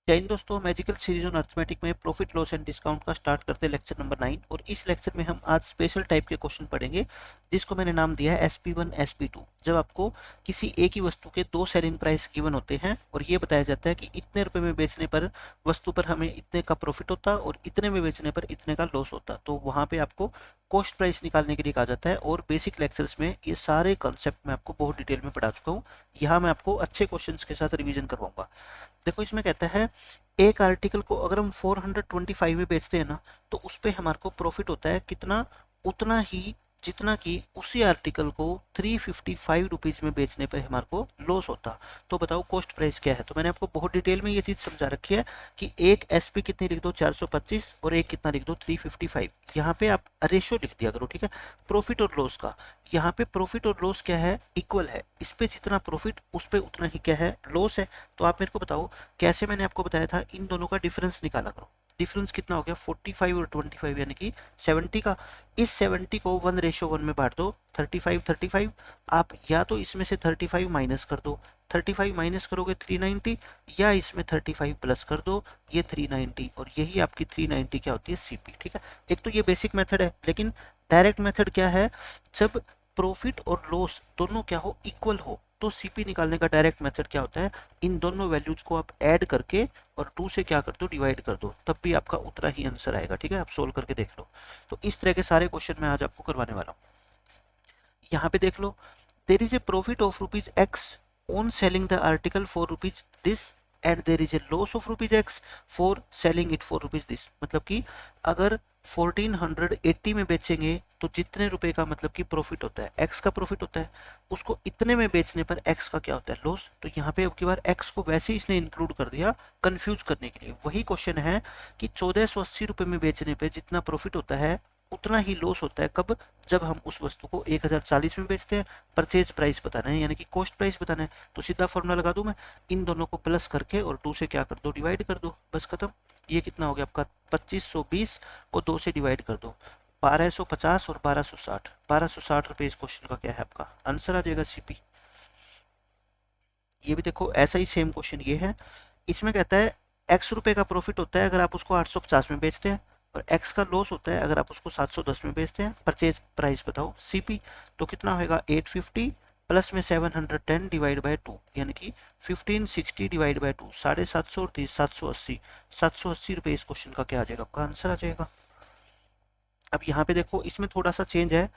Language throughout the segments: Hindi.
जय हिंद दोस्तों, मैजिकल सीरीज ऑन अर्थमेटिक में प्रॉफिट लॉस एंड डिस्काउंट का स्टार्ट करते हैं लेक्चर नंबर 9। और इस लेक्चर में हम आज स्पेशल टाइप के क्वेश्चन पढ़ेंगे जिसको मैंने नाम दिया है SP1 SP2। जब आपको किसी एक ही वस्तु के दो सेलिंग प्राइस गिवन होते हैं और ये बताया जाता है कि इतने रुपए में बेचने पर वस्तु पर हमें इतने का प्रॉफिट होता और इतने में बेचने पर इतने का लॉस होता, तो वहां पे आपको कॉस्ट प्राइस निकालने के लिए कहा जाता है। और बेसिक लेक्चर्स में ये सारे कॉन्सेप्ट मैं आपको बहुत डिटेल में पढ़ा चुका हूँ। यहाँ मैं आपको अच्छे क्वेश्चंस के साथ रिवीजन करवाऊंगा। देखो, इसमें कहता है एक आर्टिकल को अगर हम 425 में बेचते हैं ना, तो उस पर हमारे को प्रॉफिट होता है कितना, उतना ही जितना कि उसी आर्टिकल को 355 रुपीज में बेचने पर हमारे को लॉस होता। तो बताओ कॉस्ट प्राइस क्या है। तो मैंने आपको बहुत डिटेल में ये चीज समझा रखी है कि एक एसपी कितनी लिख दो 425 और एक कितना लिख दो 355। यहाँ पे आप रेशियो लिख दिया करो, ठीक है, प्रॉफिट और लॉस का। यहाँ पे प्रॉफिट और लॉस क्या है, इक्वल है। इस पे जितना प्रॉफिट उस पे उतना ही क्या है, लॉस है। तो आप मेरे को बताओ कैसे। मैंने आपको बताया था इन दोनों का डिफरेंस निकाला करो। डिफरेंस कितना हो गया, 45 और 25 यानी कि 70 का। इस 70 को 1:1 में बांट दो, 35 35। आप या तो इसमें से 35 माइनस कर दो, 35 माइनस करोगे 390, या इसमें 35 प्लस कर दो, ये 390। और यही आपकी 390 क्या होती है, सीपी। ठीक है, एक तो ये बेसिक मेथड है, लेकिन डायरेक्ट मेथड क्या है, जब प्रॉफिट और लॉस दोनों क्या हो, इक्वल हो, तो सीपी निकालने का डायरेक्ट मेथड क्या होता है, इन दोनों वैल्यूज को आप ऐड करके और 2 से क्या कर दो, डिवाइड कर दो, तब भी आपका उतना ही आंसर आएगा। ठीक है, आप सोल्व करके देख लो। तो इस तरह के सारे क्वेश्चन मैं आज आपको करवाने वाला हूँ। यहाँ पे देख लो, there is a profit of ₹X on selling the article for ₹this and there is a loss of ₹X for selling it for this। मतलब कि अगर 1480 में बेचेंगे तो जितने रुपए का मतलब कि प्रॉफिट होता है, एक्स का प्रॉफिट होता है, उसको इतने में बेचने पर एक्स का क्या होता है, लॉस। तो यहाँ पे अब की बार एक्स को वैसे ही इसने इंक्लूड कर दिया कंफ्यूज करने के लिए। वही क्वेश्चन है कि 1480 रुपए में बेचने पे जितना प्रॉफिट होता है उतना ही लॉस होता है, कब, जब हम उस वस्तु को 1040 में बेचते हैं। परचेज प्राइस बताना है यानी कि कॉस्ट प्राइस बताना है। तो सीधा फॉर्मूला लगा दूं मैं, इन दोनों को प्लस करके और 2 से क्या कर दो, डिवाइड कर दो, बस खत्म। ये कितना हो गया आपका, 2520 को 2 से डिवाइड कर दो, 1250 और 1260, 1260 रुपए इस क्वेश्चन का क्या है, आपका आंसर आ जाएगा सीपी। ये भी देखो ऐसा ही सेम क्वेश्चन ये है। इसमें कहता है एक्स रुपए का प्रॉफिट होता है अगर आप उसको 850 में बेचते हैं, और एक्स का लॉस होता है अगर आप उसको 710 में बेचते हैं। परचेज प्राइस बताओ सीपी। तो कितना होगा, 850 प्लस में 710 डिवाइड बाय 2 यानी कि 1560 डिवाइड बाय 2, 750 और 30, 780, 780 रुपए इस क्वेश्चन का क्या आ जाएगा, आपका आंसर आ जाएगा। अब यहाँ पे देखो, इसमें थोड़ा सा चेंज है।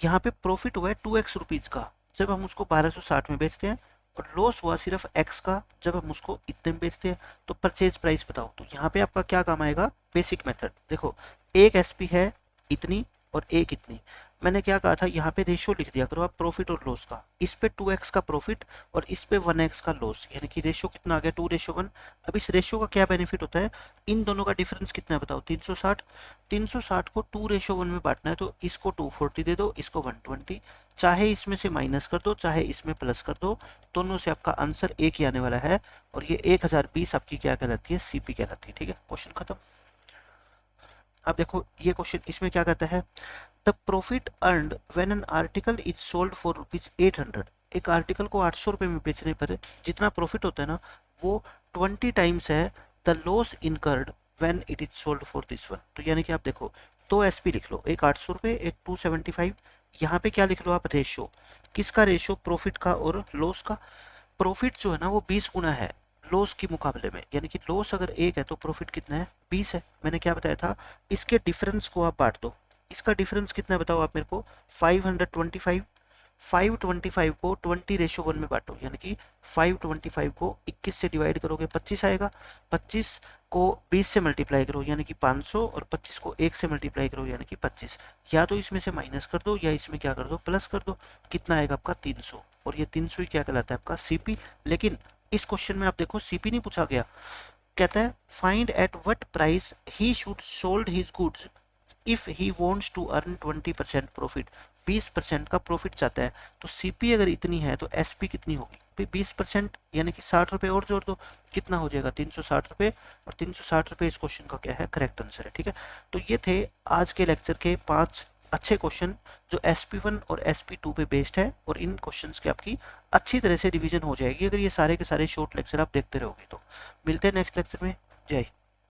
यहाँ पे प्रॉफिट हुआ है 2x रुपीज का जब हम उसको 1260 में बेचते हैं, और लॉस हुआ सिर्फ x का जब हम उसको इतने में बेचते हैं। तो परचेज प्राइस बताओ। तो यहाँ पे आपका क्या काम आएगा, बेसिक मेथड। देखो, एक एसपी है इतनी और एक इतनी। मैंने क्या कहा था, यहाँ पे रेशियो लिख दिया करो आप प्रॉफिट और लॉस का। इस पे 2x का प्रॉफिट और इस पे 1x का लॉस, यानी कि रेशियो कितना आ गया, 2:1। अब इस रेशियो का क्या बेनिफिट होता है, इन दोनों का डिफरेंस कितना है बताओ, 360। 360 को 2:1 में बांटना है, तो इसको 240 दे दो, इसको 120। चाहे इसमें से माइनस कर दो, चाहे इसमें प्लस कर दो, दोनों से आपका आंसर एक ही आने वाला है। और ये 1020 आपकी क्या कहलाती है, सीपी कहलाती है। ठीक है, क्वेश्चन खत्म। अब देखो ये क्वेश्चन, इसमें क्या कहता है, the profit earned when an article is sold for ₹800। एक आर्टिकल को 800 रुपए में बेचने पर जितना प्रॉफिट होता है ना, वो 20 टाइम्स है the loss incurred when it is sold for this one. तो यानी कि आप देखो, दो एसपी लिख लो, एक 800 रुपए, एक 275। यहाँ पे क्या लिख लो आप, रेशो। किसका रेशो, प्रॉफिट का और लॉस का। प्रॉफिट जो है ना वो 20 गुना है लॉस के मुकाबले में, यानी कि लॉस अगर 1 है तो प्रॉफिट कितना है, 20 है। मैंने क्या बताया था, इसके डिफरेंस को आप बांट दो। इसका डिफरेंस कितना है बताओ आप मेरे को, 525। 525 को 20:1 में बांटो, यानी कि 525 को 21 से डिवाइड करोगे 25 आएगा। 25 को 20 से मल्टीप्लाई करो यानी कि 500, और 25 को 1 से मल्टीप्लाई करो यानी कि 25। या तो इसमें से माइनस कर दो या इसमें क्या कर दो, प्लस कर दो। कितना आएगा आपका, 300। और ये 300 ही क्या कहलाता है, आपका सीपी। लेकिन इस क्वेश्चन में आप देखो सीपी नहीं पूछा गया, कहता है find at what price he should sold his goods if he wants to earn 20% profit. 20% का प्रॉफिट चाहता है, तो सीपी अगर इतनी है तो एसपी कितनी होगी, 20% यानी कि 60 रुपए और जोड़ दो, कितना हो जाएगा, 360 रुपए। और 360 रुपए इस क्वेश्चन का क्या है, करेक्ट आंसर है। ठीक है, तो ये थे आज के लेक्चर के 5 अच्छे क्वेश्चन जो SP1 और SP2 पे बेस्ड है, और इन क्वेश्चंस के आपकी अच्छी तरह से रिवीजन हो जाएगी अगर ये सारे के सारे शॉर्ट लेक्चर आप देखते रहोगे तो। मिलते हैं नेक्स्ट लेक्चर में। जय हिंद।